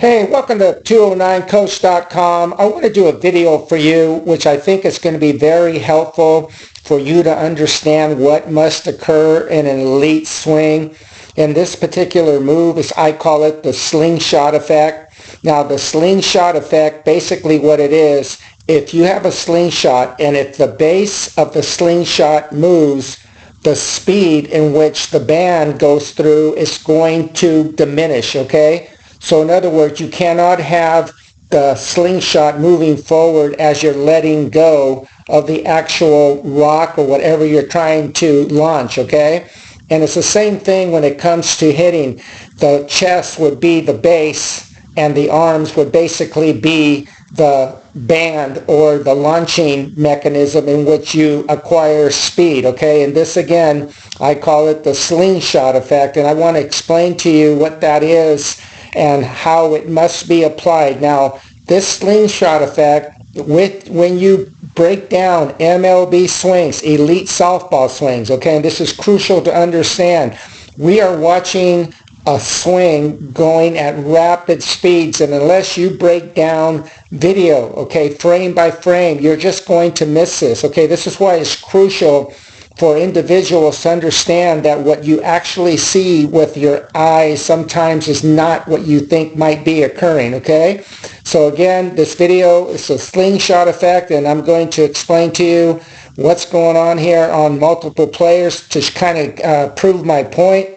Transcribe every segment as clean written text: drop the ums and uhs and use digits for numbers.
Hey, welcome to 209coach.com. I want to do a video for you, which I think is going to be very helpful for you to understand what must occur in an elite swing. And this particular move is, I call it the slingshot effect. Now, the slingshot effect, basically what it is, if you have a slingshot and if the base of the slingshot moves, the speed in which the band goes through is going to diminish, okay? So in other words, you cannot have the slingshot moving forward as you're letting go of the actual rock or whatever you're trying to launch, okay? And it's the same thing when it comes to hitting. The chest would be the base and the arms would basically be the band or the launching mechanism in which you acquire speed, okay? And this again, I call it the slingshot effect, and I want to explain to you what that is and how it must be applied. Now, this slingshot effect, when you break down MLB swings, elite softball swings, okay, and this is crucial to understand. We are watching a swing going at rapid speeds, and unless you break down video, okay, frame by frame, you're just going to miss this, okay? This is why it's crucial for individuals to understand that what you actually see with your eyes sometimes is not what you think might be occurring, okay? So again, this video is a slingshot effect, and I'm going to explain to you what's going on here on multiple players to kind of prove my point.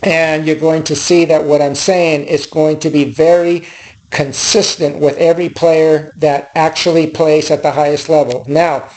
And you're going to see that what I'm saying is going to be very consistent with every player that actually plays at the highest level. Now,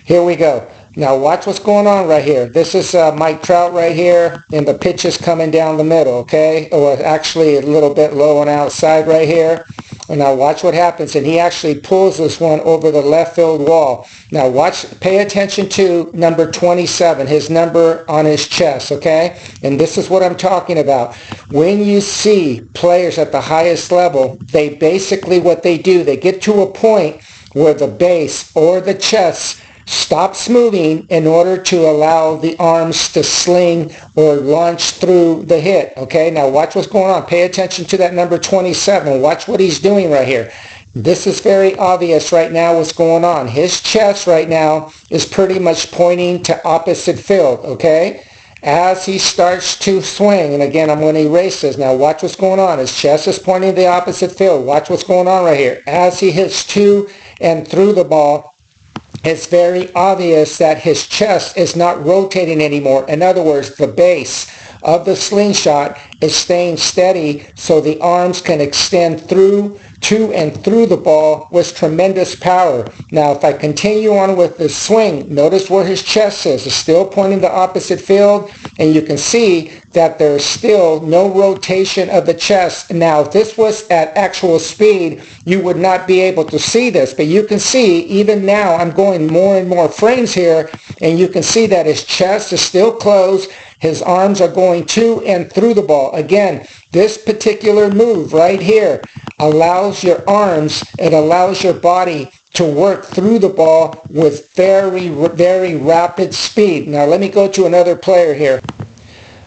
here we go. Now watch what's going on right here. This is Mike Trout right here, and the pitch is coming down the middle, okay? Or actually a little bit low on outside right here. And now watch what happens, and he actually pulls this one over the left field wall. Now watch, pay attention to number 27, his number on his chest, okay? And this is what I'm talking about. When you see players at the highest level, they basically, what they do, they get to a point where the base or the chest stops moving in order to allow the arms to sling or launch through the hit. Okay, now watch what's going on. Pay attention to that number 27. Watch what he's doing right here. This is very obvious right now what's going on. His chest right now is pretty much pointing to opposite field, okay? As he starts to swing, and again, I'm going to erase this. Now watch what's going on. His chest is pointing to the opposite field. Watch what's going on right here. As he hits to and through the ball, it's very obvious that his chest is not rotating anymore. In other words, the base of the slingshot is staying steady so the arms can extend through to and through the ball with tremendous power. Now, if I continue on with the swing, notice where his chest is. It's still pointing the opposite field, and you can see that there's still no rotation of the chest. Now, if this was at actual speed, you would not be able to see this, but you can see even now I'm going more and more frames here, and you can see that his chest is still closed. His arms are going to and through the ball. Again, this particular move right here allows your arms, it allows your body to work through the ball with very, very rapid speed. Now let me go to another player here.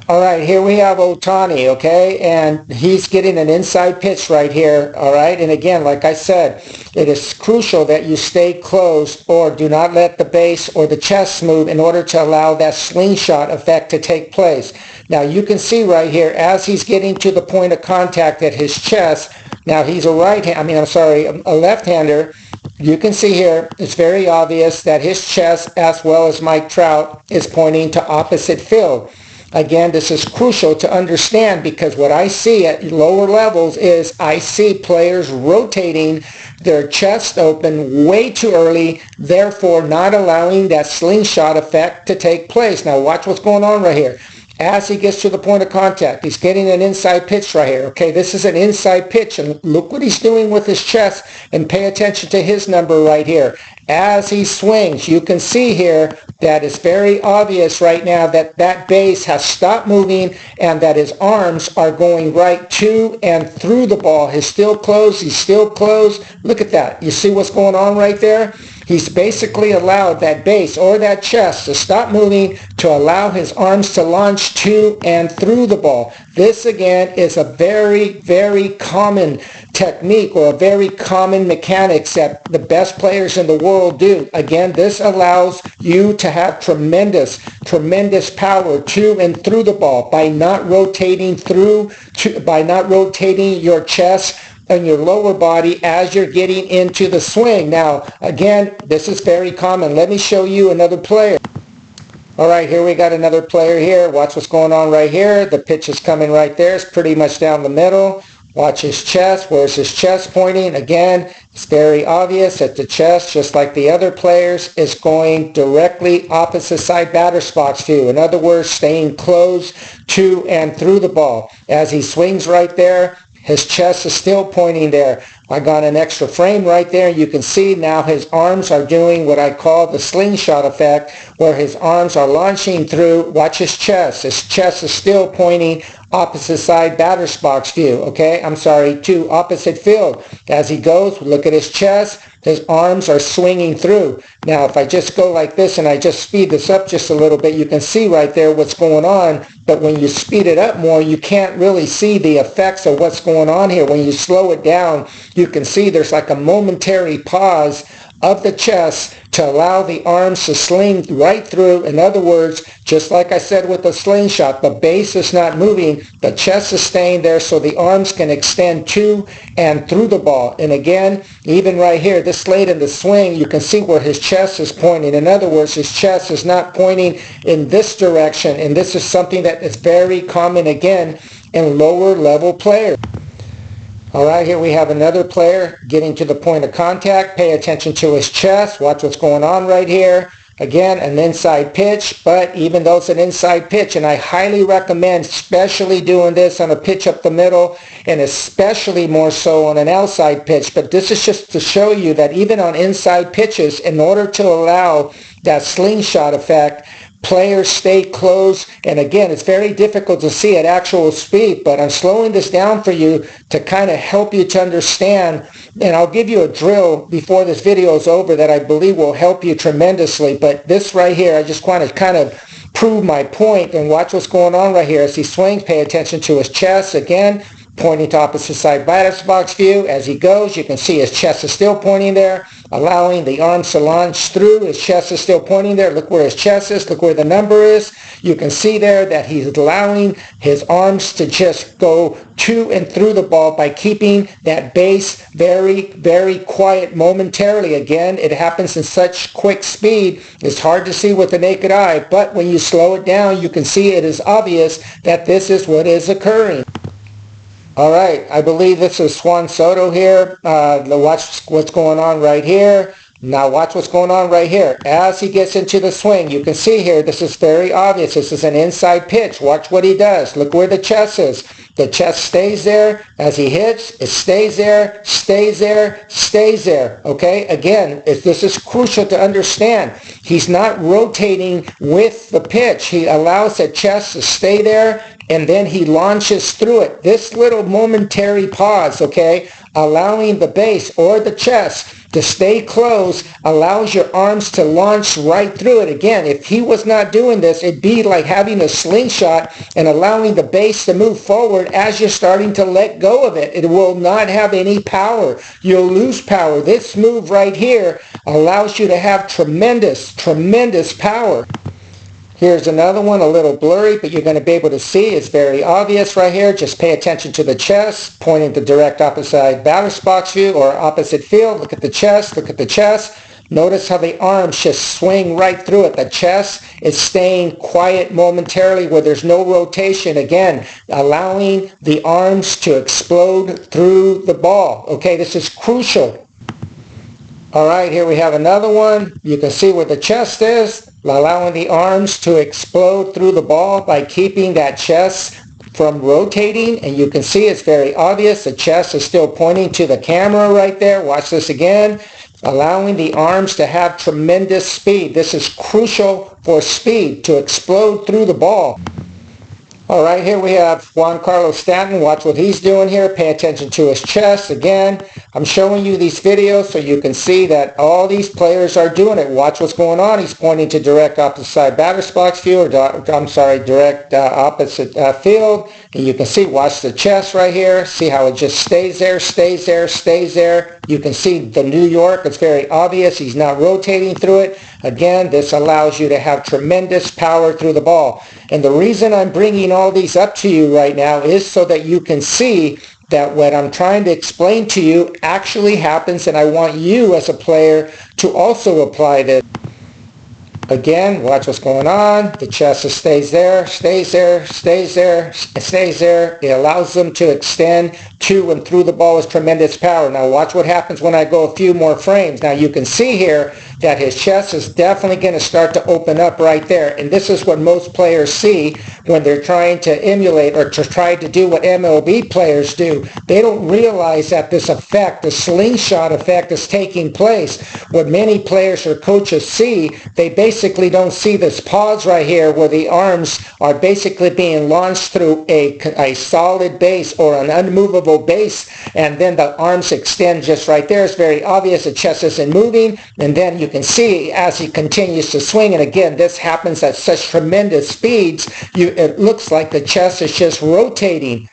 All right, here we have Ohtani, okay, and he's getting an inside pitch right here, all right, and again, like I said, it is crucial that you stay closed or do not let the base or the chest move in order to allow that slingshot effect to take place. Now, you can see right here, as he's getting to the point of contact at his chest, now he's a left-hander. You can see here, it's very obvious that his chest, as well as Mike Trout, is pointing to opposite field. Again, this is crucial to understand because what I see at lower levels is I see players rotating their chest open way too early, therefore not allowing that slingshot effect to take place. Now watch what's going on right here. As he gets to the point of contact, he's getting an inside pitch right here. Okay, this is an inside pitch, and look what he's doing with his chest, and pay attention to his number right here. As he swings, you can see here that it's very obvious right now that that base has stopped moving and that his arms are going right to and through the ball. He's still closed. Look at that. You see what's going on right there? He's basically allowed that base or that chest to stop moving to allow his arms to launch to and through the ball. This again is a very, very common technique or a very common mechanics that the best players in the world do. Again, this allows you to have tremendous power to and through the ball by not rotating your chest and your lower body as you're getting into the swing. Now, again, this is very common. Let me show you another player. All right, here we got another player here. Watch what's going on right here. The pitch is coming right there. It's pretty much down the middle. Watch his chest. Where's his chest pointing? Again, it's very obvious that the chest, just like the other players, is going directly opposite side batter's box view. In other words, staying close to and through the ball. As he swings right there, his chest is still pointing there. I got an extra frame right there. You can see now his arms are doing what I call the slingshot effect, where his arms are launching through. Watch his chest. His chest is still pointing opposite side batter's box view. To opposite field. As he goes, look at his chest. His arms are swinging through. Now, if I just go like this and I just speed this up just a little bit, you can see right there what's going on. But when you speed it up more, you can't really see the effects of what's going on here. When you slow it down, you can see there's like a momentary pause of the chest to allow the arms to sling right through. In other words, just like I said with the slingshot, the base is not moving, the chest is staying there so the arms can extend to and through the ball. And again, even right here, this late in the swing, you can see where his chest is pointing. In other words, his chest is not pointing in this direction, and this is something that is very common again in lower level players. All right, here we have another player getting to the point of contact. Pay attention to his chest. Watch what's going on right here. Again, an inside pitch, but even though it's an inside pitch, and I highly recommend especially doing this on a pitch up the middle, and especially more so on an outside pitch, but this is just to show you that even on inside pitches, in order to allow that slingshot effect, players stay close. And again, it's very difficult to see at actual speed, but I'm slowing this down for you to kind of help you to understand. And I'll give you a drill before this video is over that I believe will help you tremendously. But this right here, I just want to kind of prove my point, and watch what's going on right here. As he swings, pay attention to his chest. Again, pointing to opposite side batter's box view. As he goes, you can see his chest is still pointing there, allowing the arms to launch through. His chest is still pointing there. Look where his chest is. Look where the number is. You can see there that he's allowing his arms to just go to and through the ball by keeping that base very, very quiet momentarily. Again, it happens in such quick speed, it's hard to see with the naked eye, but when you slow it down, you can see it is obvious that this is what is occurring. All right, I believe this is Juan Soto here. Watch what's going on right here. Now watch what's going on right here. As he gets into the swing, you can see here, this is very obvious. This is an inside pitch. Watch what he does. Look where the chest is. The chest stays there. As he hits, it stays there, stays there, stays there. Okay? Again, this is crucial to understand. He's not rotating with the pitch. He allows the chest to stay there, and then he launches through it. This little momentary pause, okay, allowing the base or the chest to stay close allows your arms to launch right through it. Again, if he was not doing this, it'd be like having a slingshot and allowing the base to move forward as you're starting to let go of it. It will not have any power. You'll lose power. This move right here allows you to have tremendous, tremendous power. Here's another one, a little blurry, but you're going to be able to see. It's very obvious right here. Just pay attention to the chest, pointing to direct opposite batter's box view or opposite field. Look at the chest. Look at the chest. Notice how the arms just swing right through it. The chest is staying quiet momentarily where there's no rotation. Again, allowing the arms to explode through the ball. Okay, this is crucial. All right, here we have another one. You can see where the chest is, allowing the arms to explode through the ball by keeping that chest from rotating. And you can see it's very obvious. The chest is still pointing to the camera right there. Watch this again. Allowing the arms to have tremendous speed. This is crucial for speed to explode through the ball. All right, here we have Juan Carlos Stanton. Watch what he's doing here. Pay attention to his chest. Again, I'm showing you these videos so you can see that all these players are doing it. Watch what's going on. He's pointing to direct opposite side batter's box view, or direct opposite field. And you can see, watch the chest right here. See how it just stays there, stays there, stays there. You can see the New York. It's very obvious. He's not rotating through it. Again, this allows you to have tremendous power through the ball. And the reason I'm bringing all these up to you right now is so that you can see that what I'm trying to explain to you actually happens, and I want you as a player to also apply this. Again, watch what's going on. The chest stays there, stays there, stays there, stays there. It allows them to extend to and through the ball with tremendous power. Now watch what happens when I go a few more frames. Now you can see here that his chest is definitely going to start to open up right there. And this is what most players see when they're trying to emulate or to try to do what MLB players do. They don't realize that this effect, the slingshot effect, is taking place. What many players or coaches see, they basically don't see this pause right here where the arms are basically being launched through a solid base or an unmovable base, and then the arms extend just right there. It's very obvious. The chest isn't moving, and then you can see as he continues to swing, and again, this happens at such tremendous speeds, it looks like the chest is just rotating.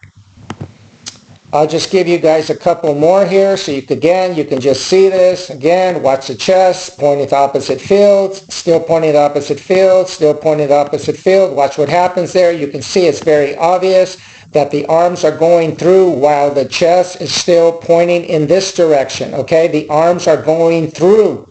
I'll just give you guys a couple more here so you can just see this. Again, watch the chest, pointing to opposite field, still pointing to opposite field, still pointing to opposite field. Watch what happens there. You can see it's very obvious that the arms are going through while the chest is still pointing in this direction. Okay, the arms are going through.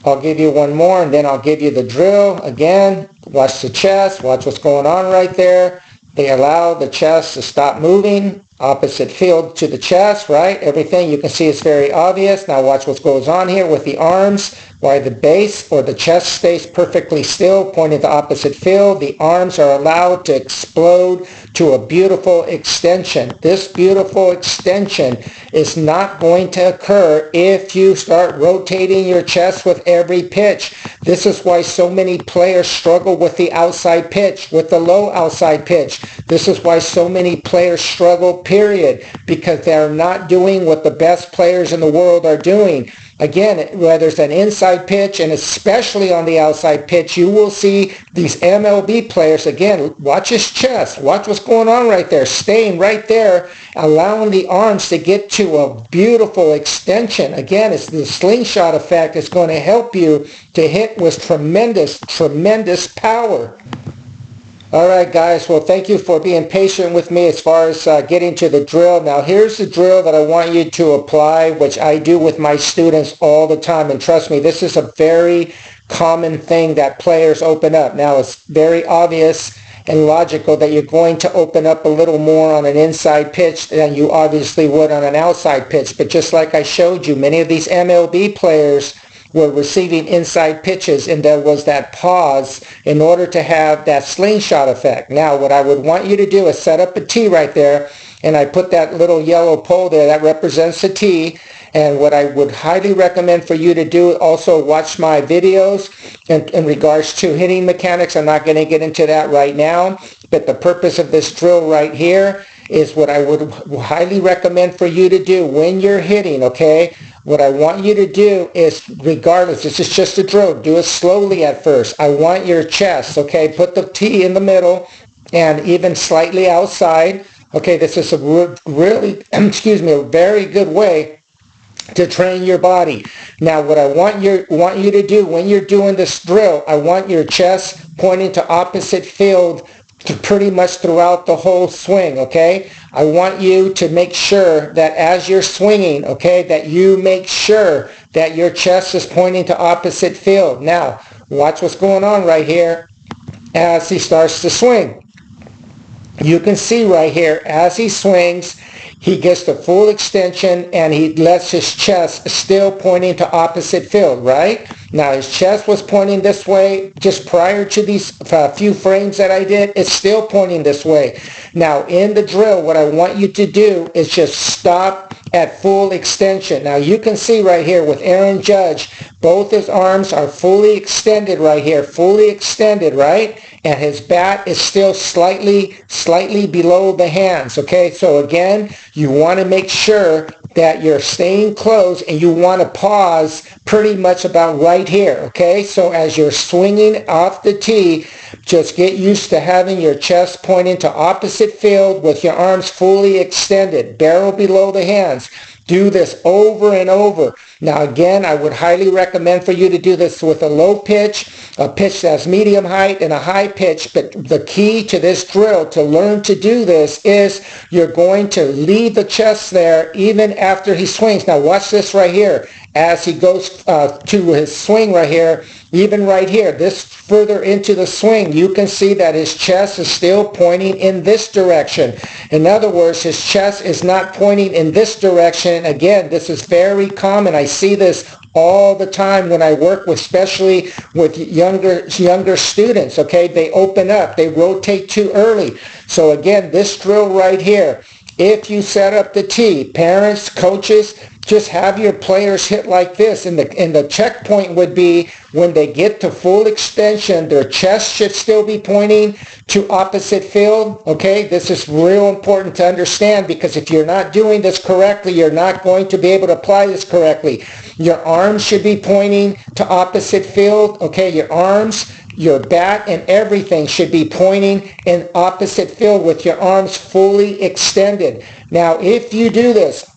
I'll give you one more and then I'll give you the drill. Again, watch the chest, watch what's going on right there. They allow the chest to stop moving, opposite field to the chest, right? Everything you can see is very obvious. Now watch what goes on here with the arms. While the base or the chest stays perfectly still, pointing to opposite field, the arms are allowed to explode to a beautiful extension. This beautiful extension is not going to occur if you start rotating your chest with every pitch. This is why so many players struggle with the outside pitch, with the low outside pitch. This is why so many players struggle, period, because they're not doing what the best players in the world are doing. Again, whether it's an inside pitch and especially on the outside pitch, you will see these MLB players, again, watch his chest, watch what's going on right there, staying right there, allowing the arms to get to a beautiful extension. Again, it's the slingshot effect. It's going to help you to hit with tremendous, tremendous power. All right, guys. Well, thank you for being patient with me as far as getting to the drill. Now, here's the drill that I want you to apply, which I do with my students all the time. And trust me, this is a very common thing that players open up. Now, it's very obvious and logical that you're going to open up a little more on an inside pitch than you obviously would on an outside pitch. But just like I showed you, many of these MLB players were receiving inside pitches, and there was that pause in order to have that slingshot effect. Now, what I would want you to do is set up a tee right there, and I put that little yellow pole there that represents the tee. And what I would highly recommend for you to do, also watch my videos in regards to hitting mechanics. I'm not going to get into that right now, but the purpose of this drill right here is what I would highly recommend for you to do when you're hitting, okay? What I want you to do is, regardless, this is just a drill, do it slowly at first. I want your chest, okay? Put the tee in the middle and even slightly outside. Okay, this is a really, a very good way to train your body. Now, what I want you to do when you're doing this drill, I want your chest pointing to opposite field pretty much throughout the whole swing, okay? I want you to make sure that as you're swinging, okay, that you make sure that your chest is pointing to opposite field. Now, watch what's going on right here as he starts to swing. You can see right here, as he swings, he gets the full extension and he lets his chest still pointing to opposite field, right? Now his chest was pointing this way just prior to these few frames that I did. It's still pointing this way. Now in the drill, what I want you to do is just stop at full extension. Now you can see right here with Aaron Judge, both his arms are fully extended right here, fully extended, right? And his bat is still slightly below the hands, okay? So again, you want to make sure that you're staying close, and you want to pause pretty much about right here, okay? So as you're swinging off the tee, just get used to having your chest pointing to opposite field with your arms fully extended, barrel below the hands. Do this over and over. Now again, I would highly recommend for you to do this with a low pitch, a pitch that's medium height, and a high pitch. But the key to this drill, to learn to do this, is you're going to leave the chest there even after he swings. Now watch this right here. As he goes to his swing right here, even right here, this further into the swing, you can see that his chest is still pointing in this direction. In other words, his chest is not pointing in this direction. Again, this is very common. I see this all the time when I work with, especially with younger students, okay? They open up, they rotate too early. So again, this drill right here, if you set up the tee, parents, coaches, just have your players hit like this, and the checkpoint would be when they get to full extension, their chest should still be pointing to opposite field, okay? This is real important to understand, because if you're not doing this correctly, you're not going to be able to apply this correctly. Your arms should be pointing to opposite field, okay? Your arms, your bat, and everything should be pointing in opposite field with your arms fully extended. Now, if you do this,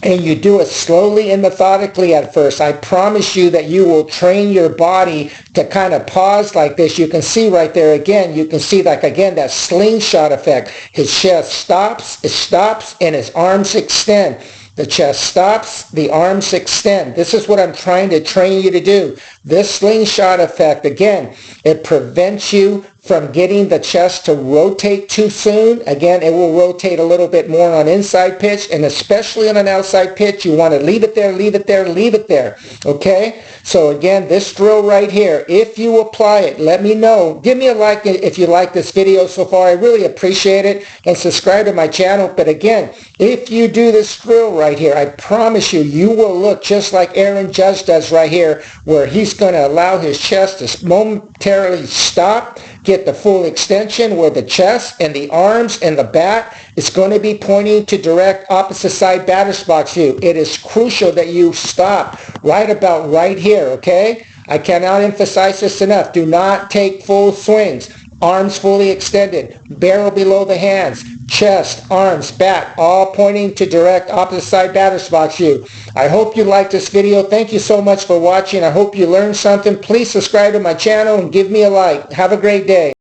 and you do it slowly and methodically at first, I promise you that you will train your body to kind of pause like this. You can see right there again, you can see like again that slingshot effect. His chest stops, it stops, and his arms extend. The chest stops, the arms extend. This is what I'm trying to train you to do. This slingshot effect, again, it prevents you from getting the chest to rotate too soon. Again, it will rotate a little bit more on inside pitch, and especially on an outside pitch, you want to leave it there, leave it there, leave it there. Okay? So again, this drill right here, if you apply it, let me know. Give me a like if you like this video so far. I really appreciate it. And subscribe to my channel. But again, if you do this drill right here, I promise you, you will look just like Aaron Judge does right here, where he's going to allow his chest to momentarily stop, get the full extension, where the chest and the arms and the bat is going to be pointing to direct opposite side batter's box view. It is crucial that you stop right about right here, okay? I cannot emphasize this enough. Do not take full swings. Arms fully extended, barrel below the hands, chest, arms, bat, all pointing to direct opposite side batter's box view. I hope you liked this video. Thank you so much for watching. I hope you learned something. Please subscribe to my channel and give me a like. Have a great day.